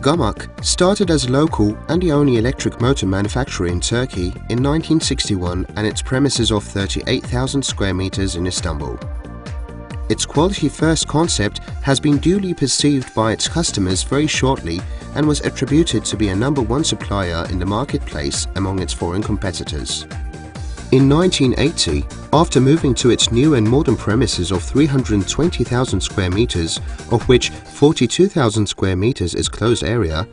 Gamak started as a local and the only electric motor manufacturer in Turkey in 1961 and its premises of 38,000 square meters in Istanbul. Its quality-first concept has been duly perceived by its customers very shortly and was attributed to be a #1 supplier in the marketplace among its foreign competitors. In 1980, after moving to its new and modern premises of 320,000 square meters, of which 42,000 square meters is closed area,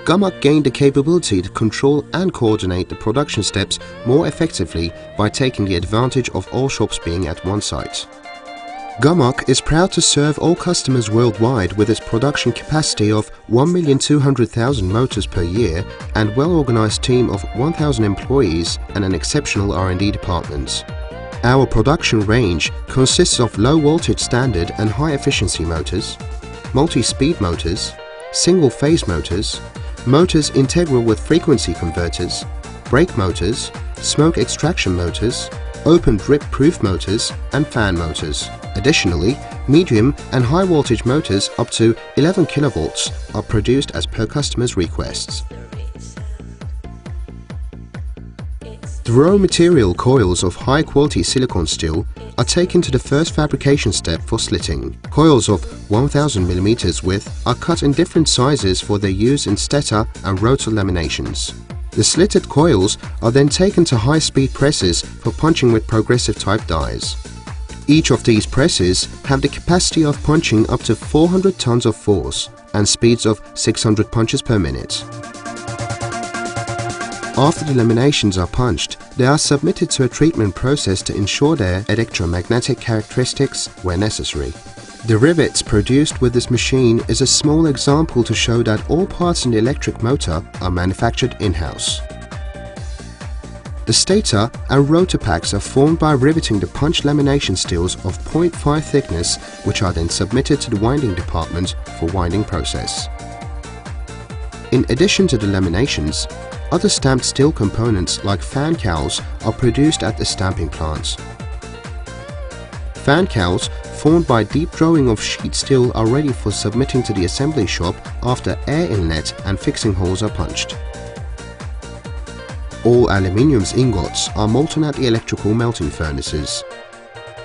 Gamak gained the capability to control and coordinate the production steps more effectively by taking the advantage of all shops being at one site. Gamak is proud to serve all customers worldwide with its production capacity of 1,200,000 motors per year and well-organized team of 1,000 employees and an exceptional R&D department. Our production range consists of low-voltage standard and high-efficiency motors, multi-speed motors, single-phase motors, motors integral with frequency converters, brake motors, smoke extraction motors, open drip-proof motors and fan motors. Additionally, medium and high voltage motors up to 11 kV are produced as per customers' requests. The raw material coils of high-quality silicon steel are taken to the first fabrication step for slitting. Coils of 1000 mm width are cut in different sizes for their use in stator and rotor laminations. The slitted coils are then taken to high-speed presses for punching with progressive type dies. Each of these presses have the capacity of punching up to 400 tons of force and speeds of 600 punches per minute. After the laminations are punched, they are submitted to a treatment process to ensure their electromagnetic characteristics where necessary. The rivets produced with this machine is a small example to show that all parts in the electric motor are manufactured in-house. The stator and rotor packs are formed by riveting the punch lamination steels of 0.5 thickness, which are then submitted to the winding department for winding process. In addition to the laminations, other stamped steel components like fan cowls are produced at the stamping plants. Fan cowls formed by deep drawing of sheet steel are ready for submitting to the assembly shop after air inlet and fixing holes are punched. All aluminium ingots are molten at the electrical melting furnaces.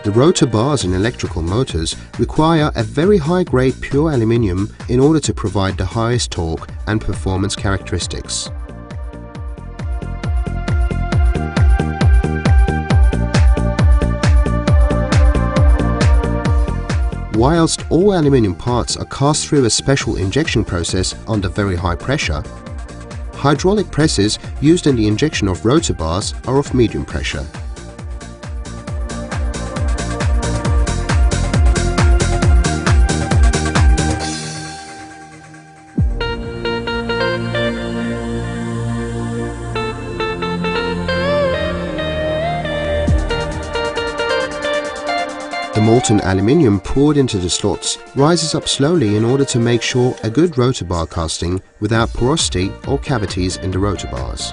The rotor bars in electrical motors require a very high-grade pure aluminium in order to provide the highest torque and performance characteristics. Whilst all aluminium parts are cast through a special injection process under very high pressure, hydraulic presses used in the injection of rotor bars are of medium pressure. The molten aluminium poured into the slots rises up slowly in order to make sure a good rotor bar casting without porosity or cavities in the rotor bars.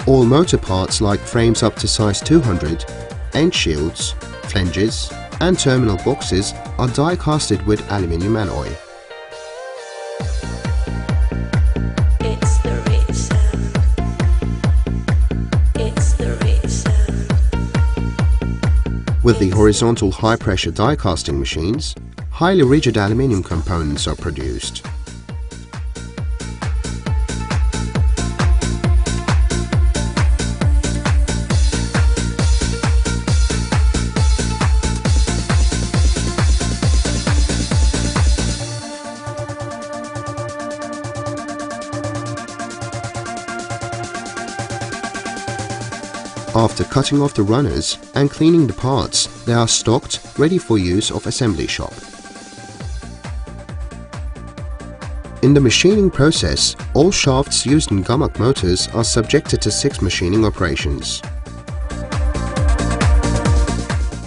All motor parts like frames up to size 200, end shields, flanges and terminal boxes are die casted with aluminium alloy. With the horizontal high-pressure die casting machines, highly rigid aluminium components are produced. After cutting off the runners and cleaning the parts, they are stocked, ready for use of assembly shop. In the machining process, all shafts used in Gamak motors are subjected to 6 machining operations.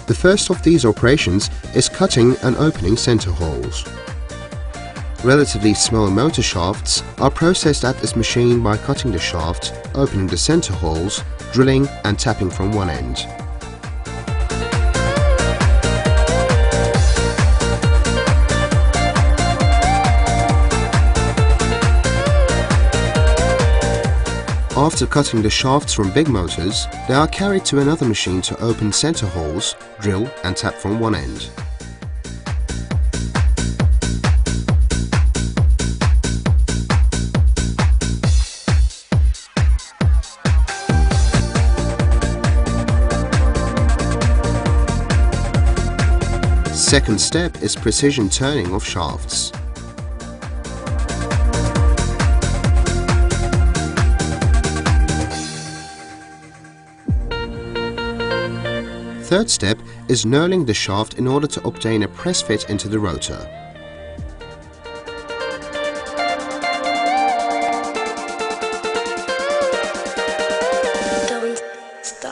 The first of these operations is cutting and opening center holes. Relatively small motor shafts are processed at this machine by cutting the shaft, opening the center holes, drilling and tapping from one end. After cutting the shafts from big motors, they are carried to another machine to open center holes, drill and tap from one end. Second step is precision turning of shafts. Third step is knurling the shaft in order to obtain a press fit into the rotor.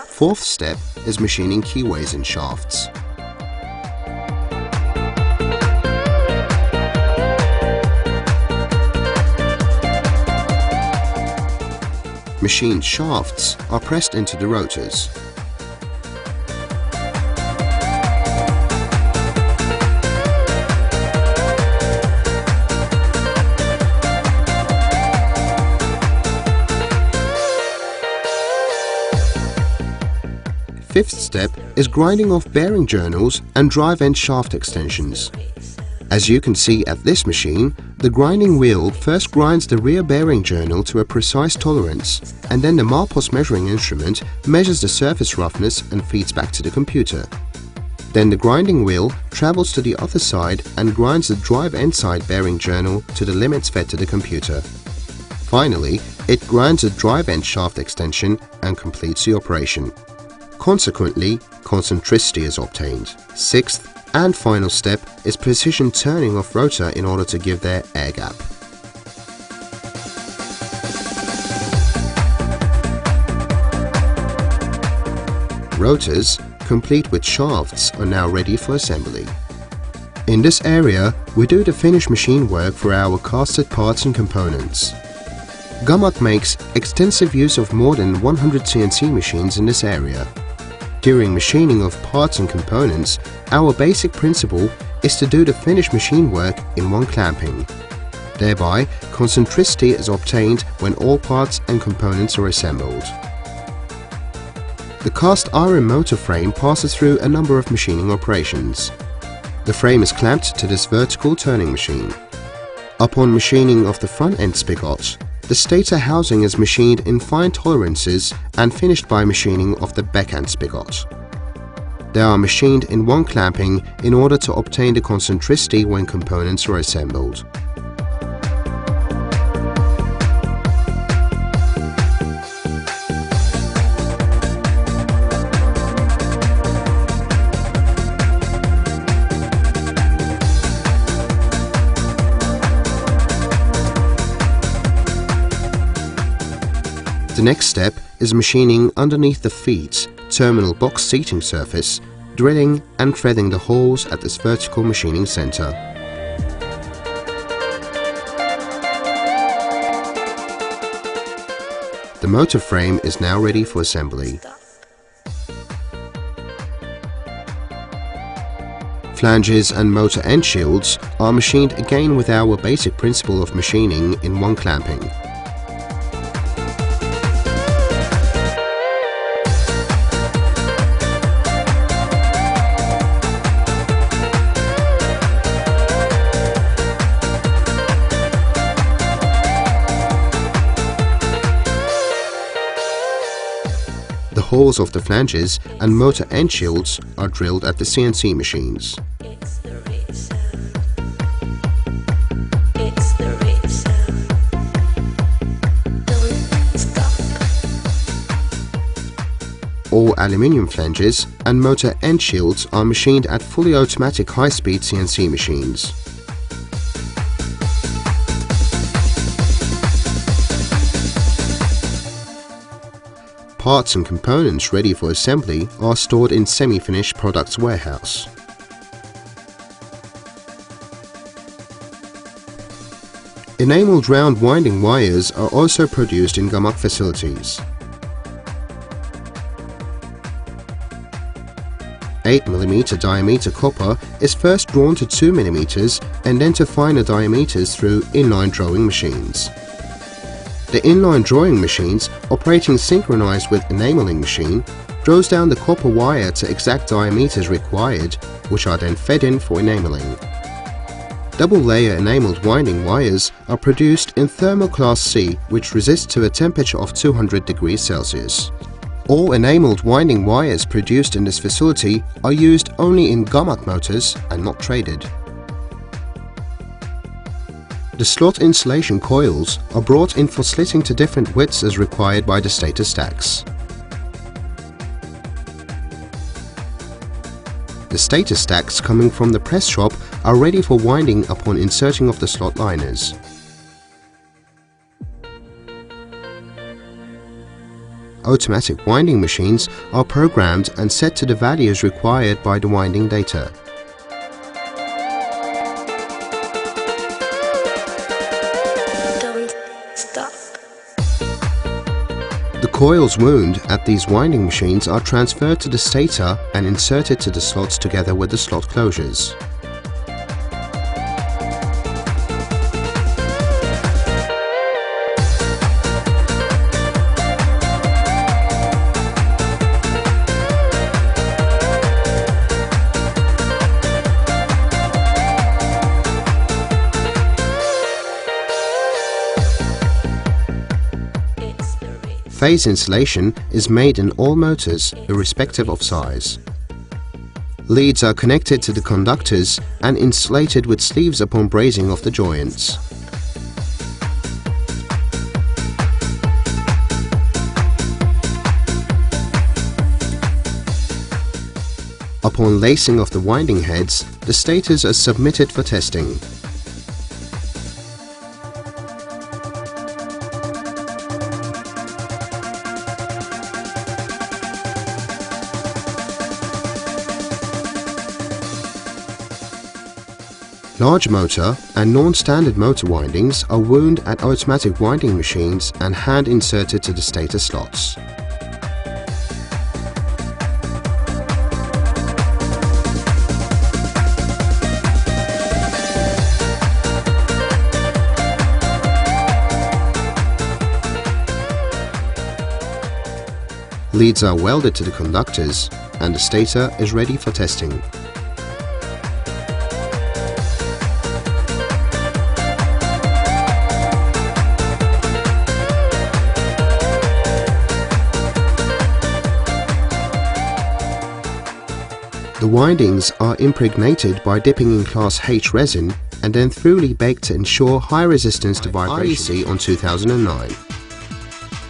Fourth step is machining keyways in shafts. Machined shafts are pressed into the rotors. Fifth step is grinding off bearing journals and drive end shaft extensions. As you can see at this machine, the grinding wheel first grinds the rear bearing journal to a precise tolerance, and then the Marpos measuring instrument measures the surface roughness and feeds back to the computer. Then the grinding wheel travels to the other side and grinds the drive end side bearing journal to the limits fed to the computer. Finally, it grinds the drive end shaft extension and completes the operation. Consequently, concentricity is obtained. Sixth and final step is precision turning of rotor in order to give their air gap. Rotors, complete with shafts, are now ready for assembly. In this area, we do the finish machine work for our casted parts and components. Gamak makes extensive use of more than 100 CNC machines in this area. During machining of parts and components, our basic principle is to do the finished machine work in one clamping. Thereby, concentricity is obtained when all parts and components are assembled. The cast iron motor frame passes through a number of machining operations. The frame is clamped to this vertical turning machine. Upon machining of the front end spigot, the stator housing is machined in fine tolerances and finished by machining of the back-end spigot. They are machined in one clamping in order to obtain the concentricity when components are assembled. The next step is machining underneath the feet, terminal box seating surface, drilling and threading the holes at this vertical machining center. The motor frame is now ready for assembly. Flanges and motor end shields are machined again with our basic principle of machining in one clamping. The holes of the flanges and motor end shields are drilled at the CNC machines. All aluminium flanges and motor end shields are machined at fully automatic high-speed CNC machines. Parts and components ready for assembly are stored in semi-finished products warehouse. Enameled round winding wires are also produced in Gamak facilities. 8mm diameter copper is first drawn to 2mm and then to finer diameters through inline drawing machines. The inline drawing machines, operating synchronized with enameling machine, draws down the copper wire to exact diameters required, which are then fed in for enameling. Double-layer enameled winding wires are produced in thermal class C, which resists to a temperature of 200 degrees Celsius. All enameled winding wires produced in this facility are used only in Gamak motors and not traded. The slot insulation coils are brought in for slitting to different widths as required by the stator stacks. The stator stacks coming from the press shop are ready for winding upon inserting of the slot liners. Automatic winding machines are programmed and set to the values required by the winding data. Don't stop. The coils wound at these winding machines are transferred to the stator and inserted to the slots together with the slot closures. Phase insulation is made in all motors, irrespective of size. Leads are connected to the conductors and insulated with sleeves upon brazing of the joints. Upon lacing of the winding heads, the stators are submitted for testing. Large motor and non-standard motor windings are wound at automatic winding machines and hand inserted to the stator slots. Leads are welded to the conductors and the stator is ready for testing. The windings are impregnated by dipping in Class H resin and then thoroughly baked to ensure high resistance to vibration on 2009.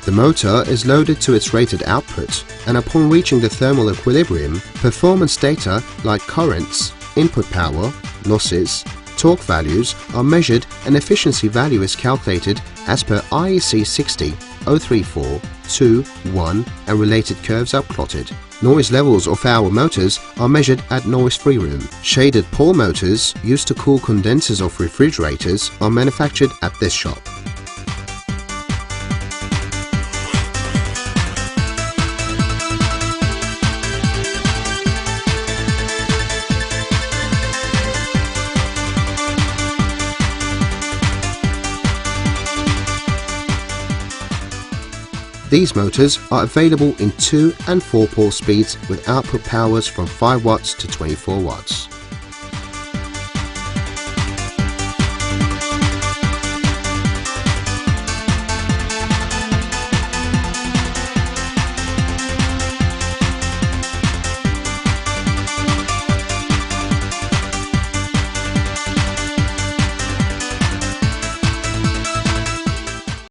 The motor is loaded to its rated output and upon reaching the thermal equilibrium, performance data like currents, input power, losses, torque values are measured and efficiency value is calculated as per IEC 60 034 2 1 and related curves are plotted. Noise levels of our motors are measured at noise-free room. Shaded pole motors used to cool condensers of refrigerators are manufactured at this shop. These motors are available in 2 and 4 pole speeds with output powers from 5 watts to 24 watts.